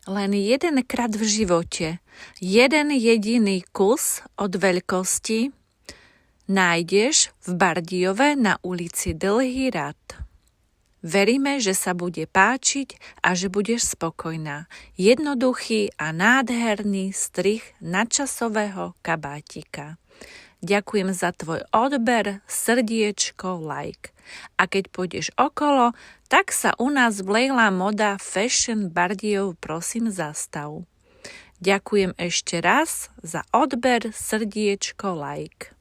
len jedenkrát v živote, jeden jediný kus od veľkosti nájdeš v Bardejove na ulici Dlhý rad. Veríme, že sa bude páčiť a že budeš spokojná. Jednoduchý a nádherný strih nadčasového kabátika. Ďakujem za tvoj odber, srdiečko, like. A keď pôjdeš okolo, tak sa u nás v Lejla Moda Fashion Bardejov prosím zastav. Ďakujem ešte raz za odber, srdiečko, like.